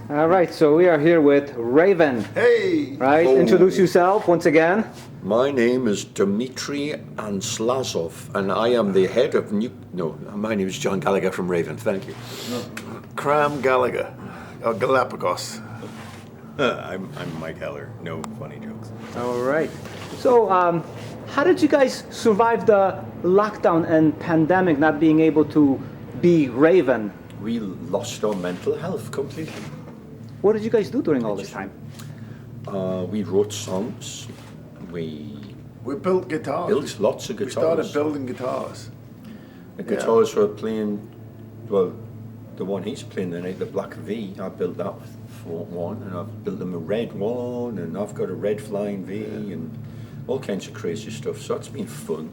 All right, so we are here with Raven. Hey! Right, introduce yourself once again. My name is Dmitry Anslazov, and I am the head of my name is John Gallagher from Raven. Thank you. Cram Gallagher, Galapagos. I'm Mike Heller. No funny jokes. All right. So, how did you guys survive the lockdown and pandemic, not being able to be Raven? We lost our mental health completely. What did you guys do during all this time? We wrote songs. We built guitars. built lots of We guitars. started building guitars. The guitars were playing, well, the one he's playing tonight, the Black V, I built that for one, and I've built them a red one, and I've got a red flying V, and all kinds of crazy stuff, so it's been fun.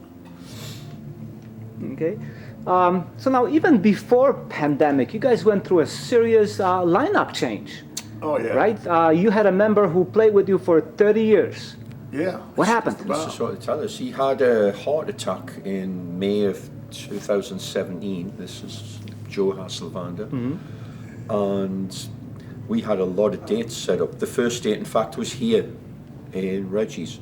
Okay. So now, even before pandemic, you guys went through a serious lineup change, Oh yeah. right? You had a member who played with you for 30 years. Yeah. What happened? This is what they tell us. He had a heart attack in May of 2017. This is Joe Hasselbender. And we had a lot of dates set up. The first date, in fact, was here in Reggies.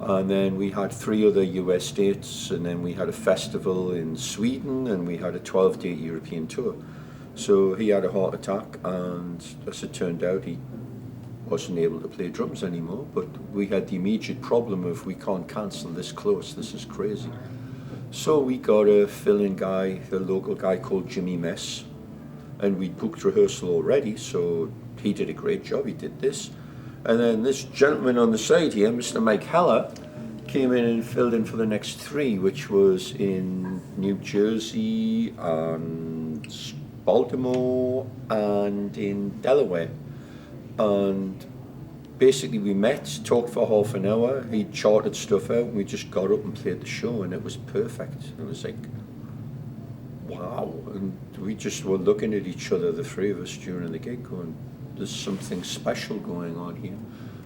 And then we had 3 other US dates, and then we had a festival in Sweden, and we had a 12-date European tour. So he had a heart attack, and as it turned out, he wasn't able to play drums anymore, but we had the immediate problem of we can't cancel this close, this is crazy. So we got a fill-in guy, a local guy called Jimmy Mess, and we booked rehearsal already, so he did a great job, he did this. And then this gentleman on the side here, Mr. Mike Heller, came in and filled in for the next 3, which was in New Jersey and Baltimore and in Delaware. And basically we met, talked for half an hour, he charted stuff out, and we just got up and played the show, and it was perfect. It was like, wow. And we just were looking at each other, the 3 of us, during the gig, going, there's something special going on here,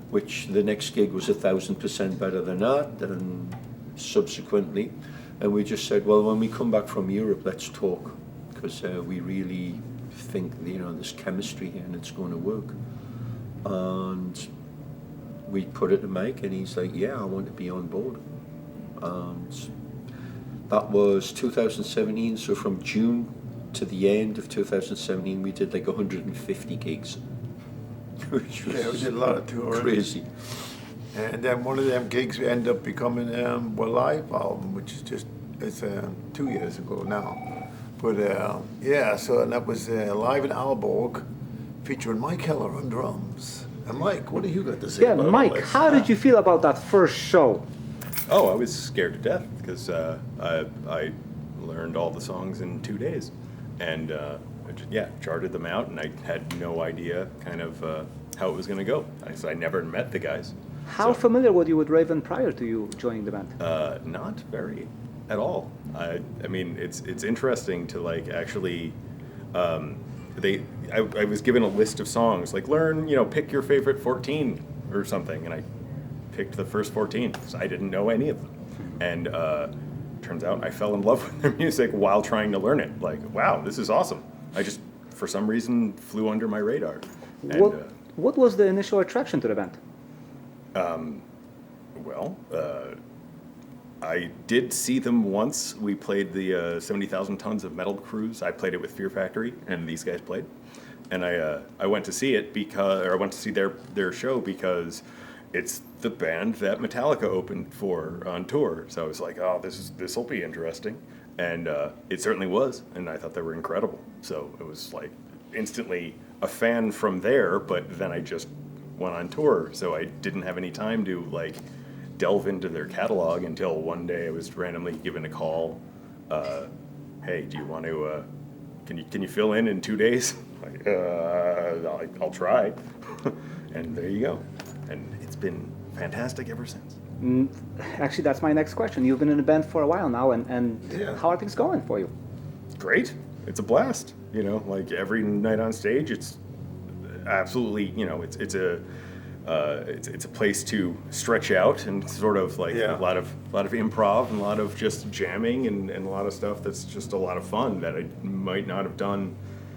which the next gig was 1,000% better than that, and subsequently. And we just said, well, when we come back from Europe, let's talk, because we really think, there's chemistry here and it's going to work. And we put it to Mike, and he's like, yeah, I want to be on board. And that was 2017, so from June to the end of 2017, we did like 150 gigs. Which was we did a lot of touring. crazy. And then one of them gigs we ended up becoming a live album, which is it's 2 years ago now. But so and that was live in Aalborg, featuring Mike Heller on drums. And Mike, what do you got to say Yeah, about all Mike, this? how did you feel about that first show? Oh, I was scared to death because I learned all the songs in 2 days, and charted them out, and I had no idea kind of how it was going to go. I never met the guys. How familiar were you with Raven prior to you joining the band? Not very at all. I mean, it's interesting to like actually. I was given a list of songs, like pick your favorite 14 or something, and I picked the first 14 because I didn't know any of them. And turns out I fell in love with their music while trying to learn it. Like, wow, this is awesome. I just, for some reason, flew under my radar. And, what was the initial attraction to the band? I did see them once. We played the 70,000 Tons of Metal cruise. I played it with Fear Factory, and these guys played. And I went to see it I went to see their show because it's the band that Metallica opened for on tour. So I was like, oh, this will be interesting. And it certainly was, and I thought they were incredible. So it was like instantly a fan from there, but then I just went on tour, so I didn't have any time to like delve into their catalog until one day I was randomly given a call. Hey, do you want to? Can you fill in 2 days? Like, I'll try. And there you go. And it's been fantastic ever since. Actually, that's my next question. You've been in the band for a while now, and how are things going for you? Great. It's a blast. Like every night on stage, it's absolutely, it's a place to stretch out and sort of like a lot of improv and a lot of just jamming and a lot of stuff that's just a lot of fun that I might not have done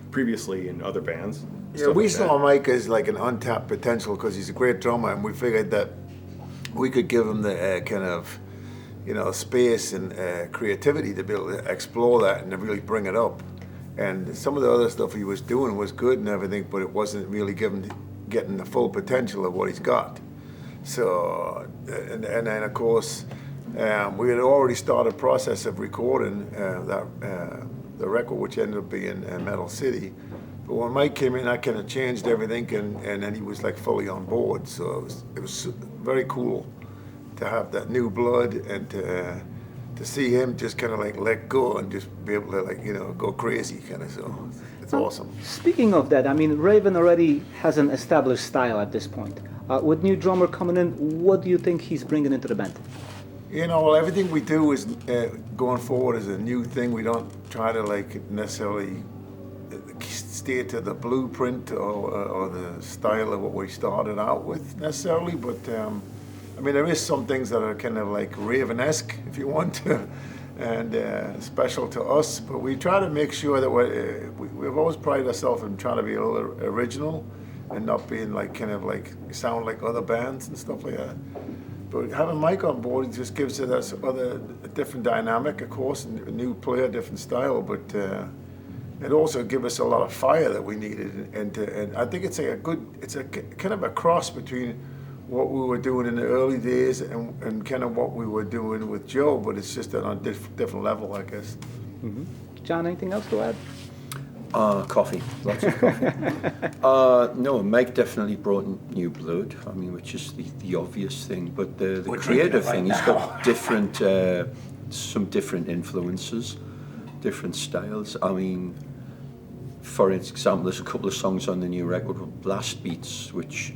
previously in other bands. Yeah, stuff we like saw that. Mike as like an untapped potential because he's a great drummer, and we figured that we could give him the kind of, space and creativity to be able to explore that and to really bring it up. And some of the other stuff he was doing was good and everything, but it wasn't really getting the full potential of what he's got. So, and then of course, we had already started a process of recording the record, which ended up being Metal City. But when Mike came in, I kind of changed everything, and then he was like fully on board. So it was very cool to have that new blood and to see him just kind of like let go and just be able to go crazy kind of. So it's awesome. Speaking of that, I mean, Raven already has an established style at this point. With new drummer coming in, what do you think he's bringing into the band? Well, everything we do is going forward is a new thing. We don't try to necessarily stay to the blueprint or the style of what we started out with necessarily, but I mean, there is some things that are kind of like Raven-esque, if you want to, and special to us, but we try to make sure that we've always prided ourselves in trying to be a little original and not being sound like other bands and stuff like that. But having Mike on board just gives it a different dynamic, of course, and a new player, different style, but it also gives us a lot of fire that we needed, and I think it's a kind of a cross between what we were doing in the early days and kind of what we were doing with Joe, but it's just on a different level, I guess. Mm-hmm. John, anything else to add? Coffee, lots of coffee. No, Mike definitely brought in new blood. I mean, which is the obvious thing, but the creative thing, he's got different, some different influences, different styles. I mean, for example, there's a couple of songs on the new record with blast beats, which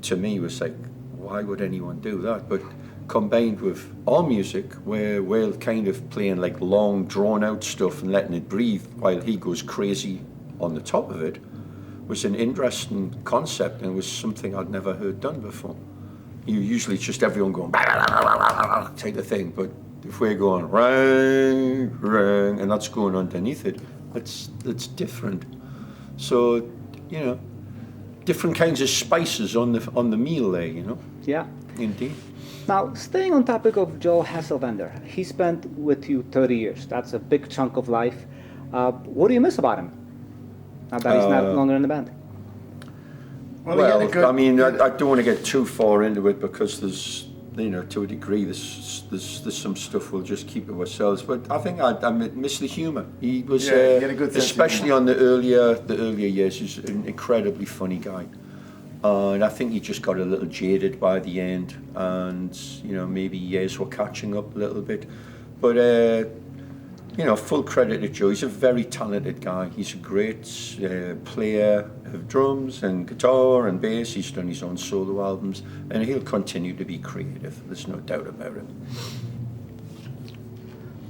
to me was like, why would anyone do that? But combined with our music, where we're kind of playing like long, drawn-out stuff and letting it breathe while he goes crazy on the top of it, was an interesting concept, and was something I'd never heard done before. You usually just everyone going type of thing, but if we're going ring, ring, and that's going underneath it, it's different. So, different kinds of spices on the meal there, Yeah. Indeed. Now, staying on topic of Joe Hasselbender, he spent with you 30 years. That's a big chunk of life. What do you miss about him now that he's no longer in the band? Well, I mean, I don't want to get too far into it because there's, to a degree, there's some stuff we'll just keep to ourselves. But I think I miss the humour. He was, he had a good sense of especially humour. on the earlier years, he's an incredibly funny guy. And I think he just got a little jaded by the end, and maybe years were catching up a little bit. But full credit to Joe. He's a very talented guy. He's a great player of drums and guitar and bass. He's done his own solo albums, and he'll continue to be creative. There's no doubt about it.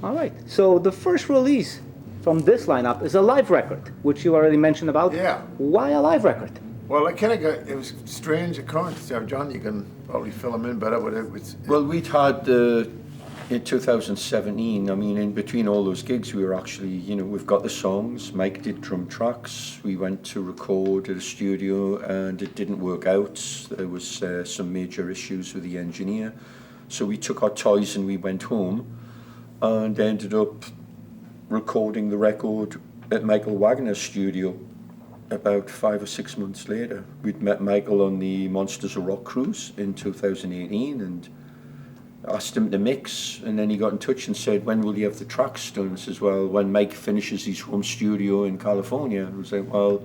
All right. So the first release from this lineup is a live record, which you already mentioned about. Yeah. Why a live record? Well, it was a strange occurrence. John, you can probably fill him in better, but it was... Well, we'd had, in 2017, I mean, in between all those gigs, we were actually, we've got the songs. Mike did drum tracks. We went to record at a studio, and it didn't work out. There was some major issues with the engineer. So we took our toys and we went home, and ended up recording the record at Michael Wagner's studio. About 5 or 6 months later, we'd met Michael on the Monsters of Rock cruise in 2018 and asked him to mix, and then he got in touch and said, when will you have the tracks done? I says, well, when Mike finishes his home studio in California. I was like, well,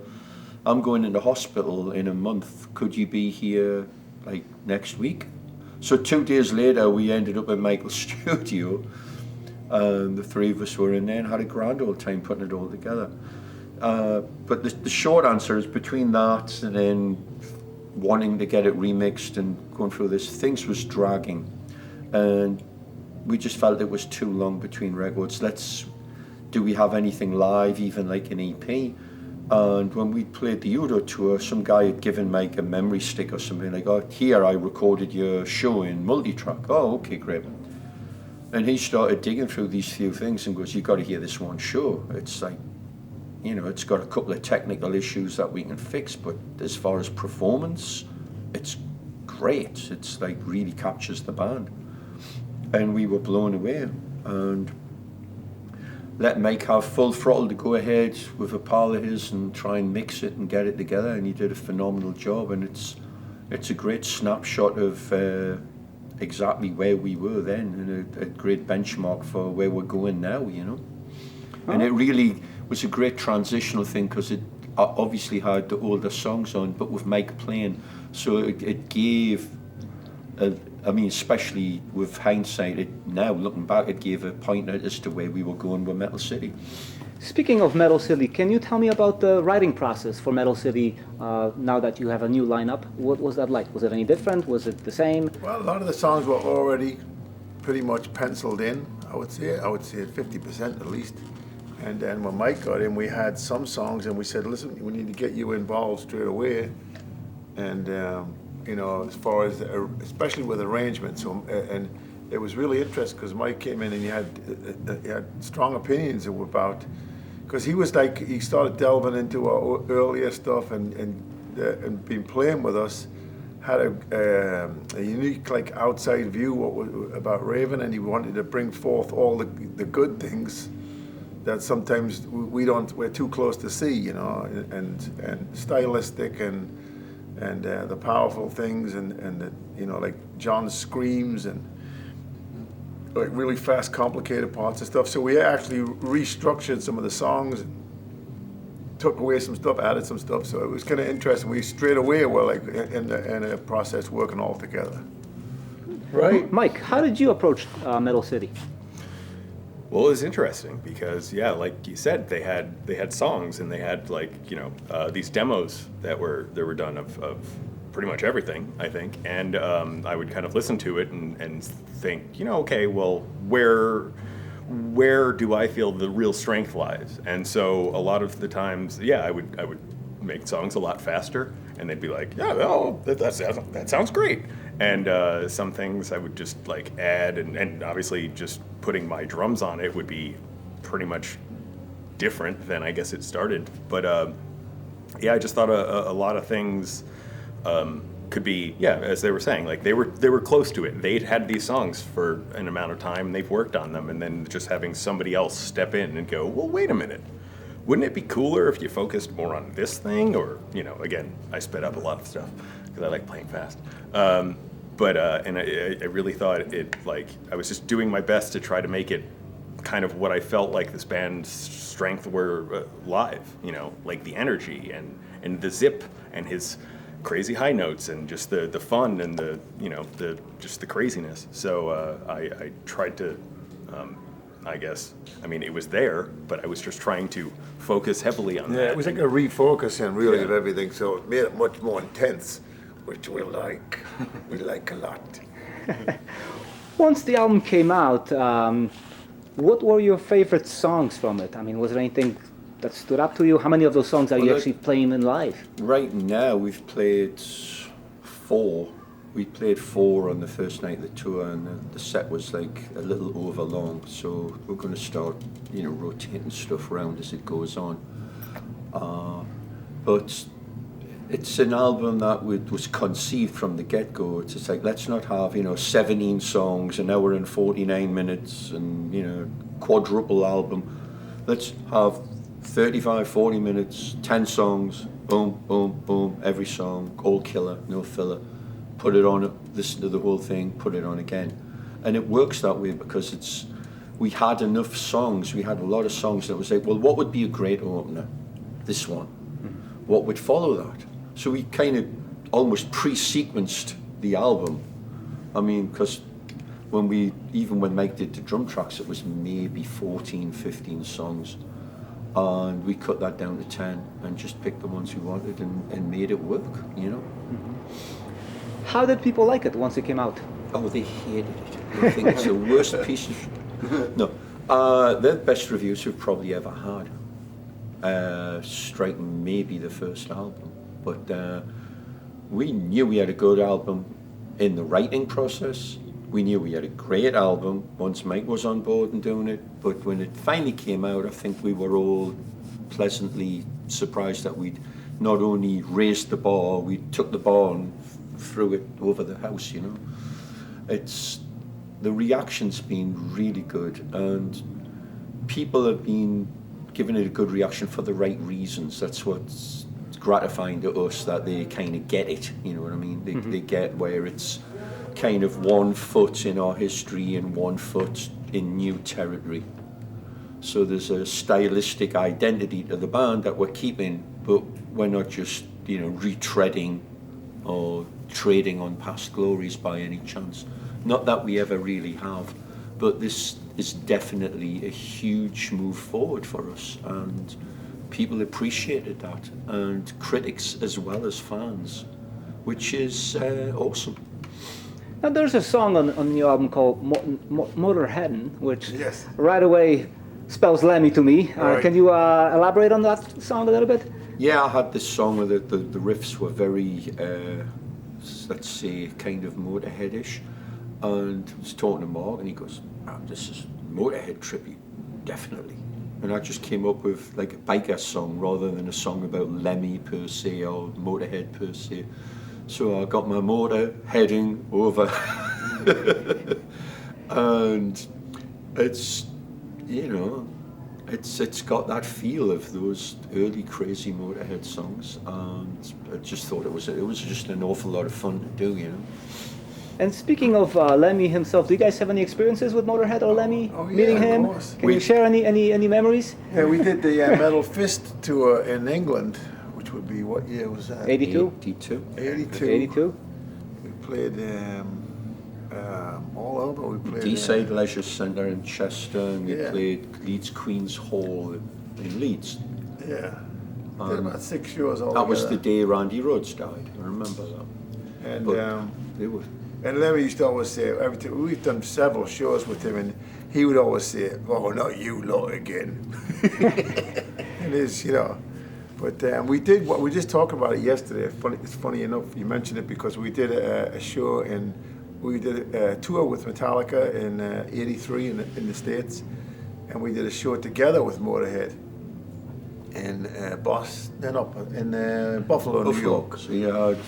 I'm going into hospital in a month. Could you be here like next week? So 2 days later, we ended up at Michael's studio, and the three of us were in there and had a grand old time putting it all together. But the short answer is, between that and then wanting to get it remixed and going through this, things was dragging, and we just felt it was too long between records. Do we have anything live, even like an EP? And when we played the Euro tour, some guy had given Mike a memory stick or something, like, oh, here I recorded your show in multi-track. Oh, okay, great. And he started digging through these few things and goes, you've got to hear this one show. It's like, you know, it's got a couple of technical issues that we can fix, but as far as performance, it's great. It's like really captures the band. And we were blown away and let Mike have full throttle to go ahead with a pal of his and try and mix it and get it together, and he did a phenomenal job, and it's a great snapshot of exactly where we were then, and a great benchmark for where we're going now, you know. And it really was a great transitional thing because it obviously had the older songs on, but with Mike playing, so it gave, I mean, especially with hindsight, now looking back, it gave a pointer as to where we were going with Metal City. Speaking of Metal City, can you tell me about the writing process for Metal City now that you have a new lineup? What was that like? Was it any different? Was it the same? Well, a lot of the songs were already pretty much penciled in. I would say 50% at least. And then when Mike got in, we had some songs, and we said, "Listen, we need to get you involved straight away." And you know, as far as especially with arrangements, and it was really interesting because Mike came in and he had strong opinions about, because he was like, he started delving into our earlier stuff and been playing with us, had a unique like outside view about Raven, and he wanted to bring forth all the good things that sometimes we're too close to see, you know, and stylistic and the powerful things and the, you know, like John's screams and like really fast, complicated parts and stuff. So we actually restructured some of the songs, took away some stuff, added some stuff. So it was kind of interesting. We straight away were like in a process working all together. Right. Mike, how did you approach Metal City? Well, it was interesting because, yeah, like you said, they had songs and they had like, you know, these demos that were done of pretty much everything, I think, and I would kind of listen to it and think, you know, okay, well, where do I feel the real strength lies? And so a lot of the times, yeah, I would make songs a lot faster, and they'd be like, yeah, well, that sounds great. And some things I would just like add, and obviously just putting my drums on it would be pretty much different than I guess it started. But yeah, I just thought a lot of things could be, yeah, as they were saying, like they were close to it. They'd had these songs for an amount of time, and they've worked on them, and then just having somebody else step in and go, well, wait a minute. Wouldn't it be cooler if you focused more on this thing? Or, you know, again, I sped up a lot of stuff because I like playing fast. But I really thought it, like, I was just doing my best to try to make it kind of what I felt like this band's strength were live, you know, like the energy and the zip and his crazy high notes and just the fun and the, you know, just the craziness. So I tried to, I guess, I mean, it was there, but I was just trying to focus heavily on that. Yeah, it was like a refocusing really of everything, so it made it much more intense, which we like a lot. Once the album came out, what were your favorite songs from it? I mean, was there anything that stood up to you? How many of those songs are you actually playing in live? Right now we've played 4. We played 4 on the first night of the tour, and the set was like a little over long, so we're going to start, you know, rotating stuff around as it goes on. But it's an album that was conceived from the get-go. It's just like, let's not have, you know, 17 songs, an hour and 49 minutes, and, you know, quadruple album. Let's have 35, 40 minutes, 10 songs, boom, boom, boom, every song, all killer, no filler. Put it on, listen to the whole thing, put it on again. And it works that way because we had enough songs, we had a lot of songs that was like, well, what would be a great opener? This one. What would follow that? So we kind of almost pre-sequenced the album. I mean, because even when Mike did the drum tracks, it was maybe 14, 15 songs. And we cut that down to 10 and just picked the ones we wanted and made it work, you know? How did people like it once it came out? Oh, they hated it. They think it's the worst piece of... No. They're the best reviews we've probably ever had. Striking maybe the first album. But we knew we had a good album in the writing process. We knew we had a great album once Mike was on board and doing it. But when it finally came out, I think we were all pleasantly surprised that we'd not only raised the bar, we took the bar and threw it over the house, you know. The reaction's been really good, and people have been giving it a good reaction for the right reasons. That's what's gratifying to us, that they kind of get it, you know what I mean? They get where it's kind of 1 foot in our history and 1 foot in new territory. So there's a stylistic identity to the band that we're keeping, but we're not just, you know, retreading or trading on past glories by any chance. Not that we ever really have, but this is definitely a huge move forward for us, and people appreciated that, and critics as well as fans, which is awesome. Now there's a song on the album called Motorhead, which Yes. right away spells Lemmy to me. Right. Can you elaborate on that song a little bit? Yeah, I had this song where the riffs were very, let's say, kind of Motorhead-ish, and I was talking to Mark, and he goes, oh, this is Motorhead trippy, definitely. And I just came up with like a biker song rather than a song about Lemmy per se or Motorhead per se. So I got my motor heading over, and it's, you know, it's got that feel of those early crazy Motorhead songs, and I just thought it was just an awful lot of fun to do, you know. And speaking of Lemmy himself, do you guys have any experiences with Motorhead or Lemmy? Oh, yeah, meeting of him? course. Can you share any memories? Yeah, we did the Metal Fist tour in England, which would be, what year was that? 82? 82. 82. 82? We played all over. We played Deeside Leisure Centre in Chester, and we Yeah. played Leeds Queen's Hall in Leeds. Yeah, did about 6 shows all That was the together. day Randy Rhoads died. I remember that. And But they were. and Lemmy used to always say, every time we've done several shows with him, and he would always say, "Oh, not you lot again." And it's, you know, but we did what we just talked about it yesterday. It's funny enough you mentioned it, because we did a show we did a tour with Metallica in '83 in the States, and we did a show together with Motorhead in Buffalo, New York. So you had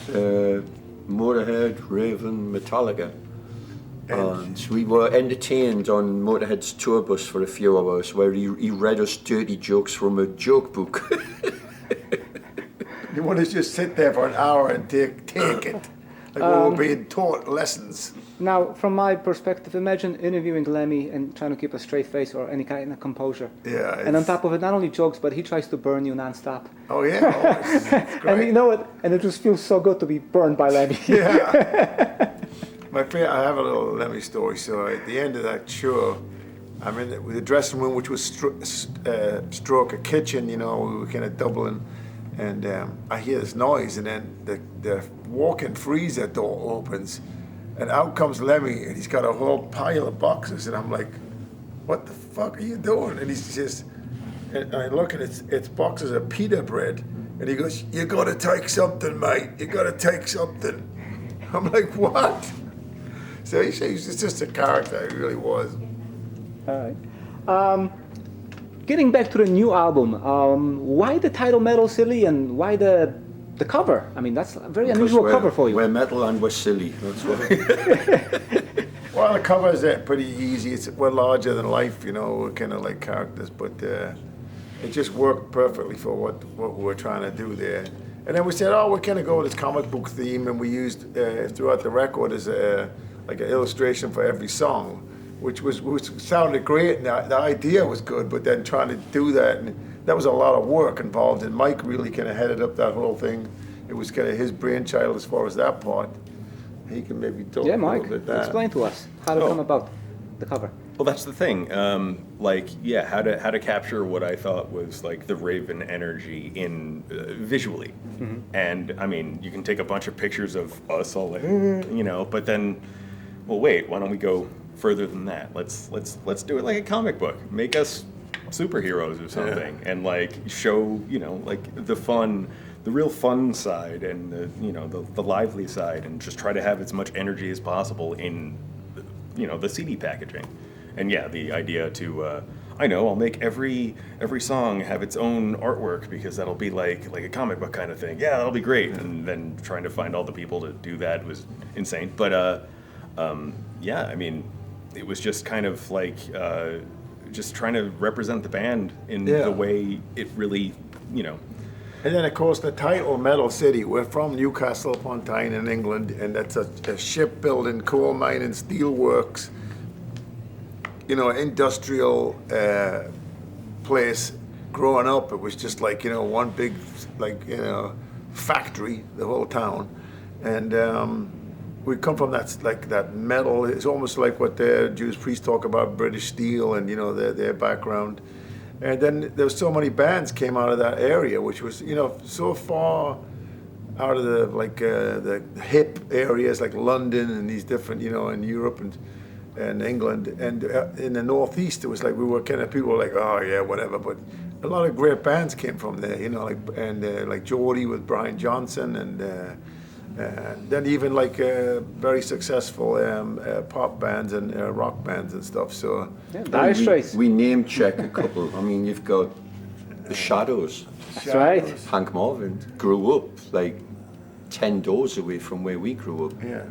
Motorhead, Raven, Metallica. And we were entertained on Motorhead's tour bus for a few hours, where he read us dirty jokes from a joke book. You want to just sit there for an hour and take it, like we were being taught lessons. Now, from my perspective, imagine interviewing Lemmy and trying to keep a straight face or any kind of composure. Yeah. And on top of it, not only jokes, but he tries to burn you non-stop. Oh yeah, it's great. And you know what? And it just feels so good to be burned by Lemmy. Yeah. My favorite, I have a little Lemmy story. So at the end of that show, I'm in the dressing room, which was stroke a kitchen. You know, we were kind of doubling, and I hear this noise, and then the walk-in freezer door opens, and out comes Lemmy, and he's got a whole pile of boxes, and I'm like, "What the fuck are you doing?" And he's just, and I look, and it's boxes of pita bread, and he goes, "You gotta take something, mate. You gotta take something." I'm like, "What?" So he's just a character. He really was. All right. Getting back to the new album, why the title Metal Silly and why the cover? I mean, that's a very unusual cover for you. We're metal and we're silly. That's why. Well, the cover is pretty easy. We're larger than life, you know. We're kind of like characters, but it just worked perfectly for what we were trying to do there. And then we said, oh, we're kind of go with this comic book theme, and we used throughout the record as like an illustration for every song, which sounded great, and the idea was good, but then trying to do that, and that was a lot of work involved, and Mike really kind of headed up that whole thing. It was kind of his brainchild as far as that part. He can maybe talk Yeah, a Mike, little bit that. explain to us how to come about the cover. Well, that's the thing. How to capture what I thought was like the Raven energy in visually. Mm-hmm. And I mean, you can take a bunch of pictures of us all like, you know, but then, well, wait, why don't we go further than that? Let's do it like a comic book. Make us superheroes or something, and like show, you know, like the fun, the real fun side, and the lively side, and just try to have as much energy as possible in, the CD packaging. And yeah, the idea to I know, I'll make every song have its own artwork because that'll be like a comic book kind of thing. Yeah, that'll be great. And then trying to find all the people to do that was insane. But yeah, I mean, it was just kind of like just trying to represent the band in the way it really, you know. And then, of course, the title Metal City. We're from Newcastle upon Tyne in England, and that's a shipbuilding, coal mining, steel works, you know, industrial place. Growing up, it was just like, you know, one big, like, you know, factory, the whole town. And we come from that metal. It's almost like what the Judas Priest talk about, British Steel, and, you know, their background. And then there was so many bands came out of that area, which was, you know, so far out of the hip areas like London and these different, you know, in Europe and England. And in the Northeast, it was like we were kind of people were like, oh yeah, whatever. But a lot of great bands came from there, you know, like Geordie with Brian Johnson, and then even like very successful pop bands and rock bands and stuff. So Dire Straits. We name check a couple. I mean, you've got the Shadows. That's right. Hank Marvin grew up like 10 doors away from where we grew up. Yeah.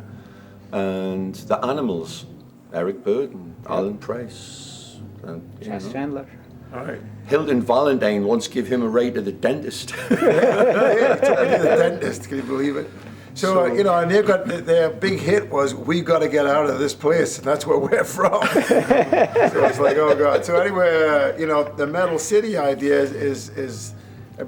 And the Animals, Eric Burden, Alan Price, and, Chas Chandler. All right. Hilton Valentine once gave him a ride to the dentist. Yeah, he took me to the dentist. Can you believe it? So you know, and they've got their big hit was "We Got to Get Out of This Place," and that's where we're from. So it's like, oh god. So anyway, you know, the Metal City idea is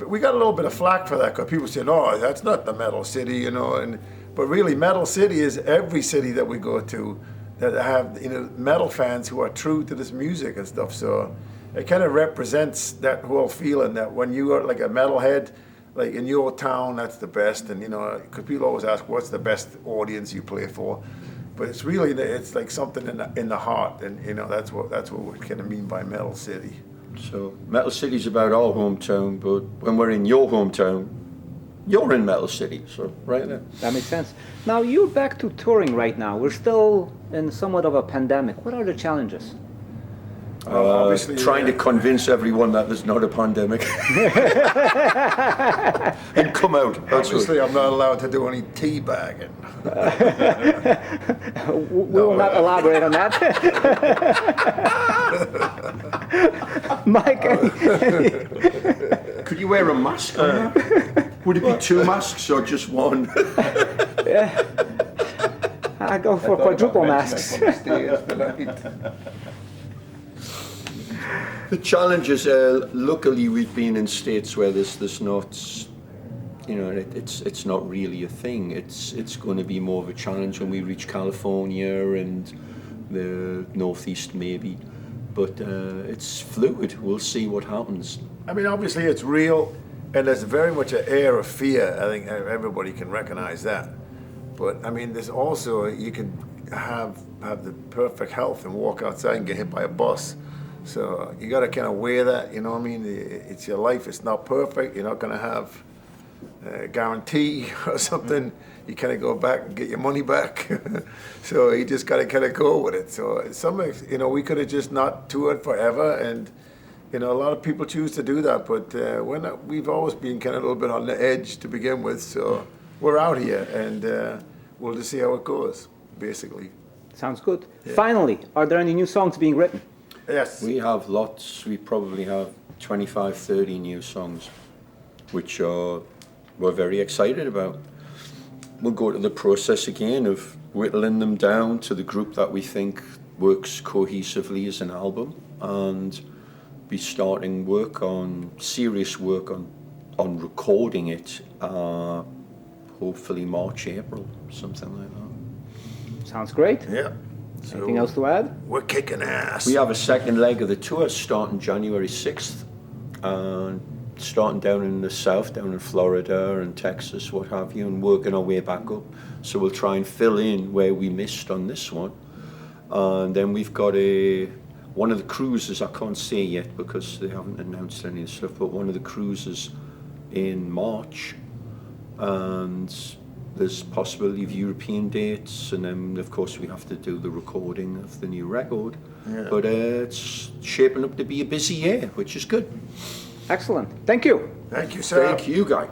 we got a little bit of flack for that because people say, "No, that's not the Metal City," you know, but really, Metal City is every city that we go to that have, you know, metal fans who are true to this music and stuff. So it kind of represents that whole feeling that when you are like a metalhead, like in your town, that's the best. And, you know, because people always ask, what's the best audience you play for? But it's really, it's like something in the heart. And, you know, that's what we kind of mean by Metal City. So Metal City's about our hometown, but when we're in your hometown, you're in Metal City, so right there. That makes sense. Now, you're back to touring right now. We're still in somewhat of a pandemic. What are the challenges? Obviously, trying to convince everyone that there's not a pandemic and come out. Obviously, I'm not allowed to do any teabagging. We will not elaborate on that. Mike, Could you wear a mask on that? Would it be 2 masks or just 1? I go for quadruple masks. The challenge is, luckily we've been in states where there's not, you know, it's not really a thing. It's going to be more of a challenge when we reach California and the Northeast maybe, but it's fluid. We'll see what happens. I mean, obviously it's real, and there's very much an air of fear. I think everybody can recognize that. But I mean, there's also, you can have the perfect health and walk outside and get hit by a bus. So you got to kind of weigh that, you know what I mean? It's your life. It's not perfect. You're not going to have a guarantee or something. You kind of go back and get your money back. So you just got to kind of go with it. So you know, we could have just not toured forever, and you know, a lot of people choose to do that. But we've always been kind of a little bit on the edge to begin with. So we're out here, and we'll just see how it goes, basically. Sounds good. Yeah. Finally, are there any new songs being written? Yes. We have lots. We probably have 25, 30 new songs, which we're very excited about. We'll go to the process again of whittling them down to the group that we think works cohesively as an album, and be starting serious work on recording it, hopefully March, April, something like that. Sounds great. Yeah. Anything else to add? We're kicking ass. We have a second leg of the tour starting January 6th, and starting down in the south, down in Florida and Texas, what have you, and working our way back up. So we'll try and fill in where we missed on this one. And then we've got one of the cruises, I can't say yet because they haven't announced any of the stuff, but one of the cruises in March. And there's possibility of European dates, and then of course we have to do the recording of the new record. Yeah. But it's shaping up to be a busy year, which is good. Excellent. Thank you. Thank you, sir. Thank you, Guy.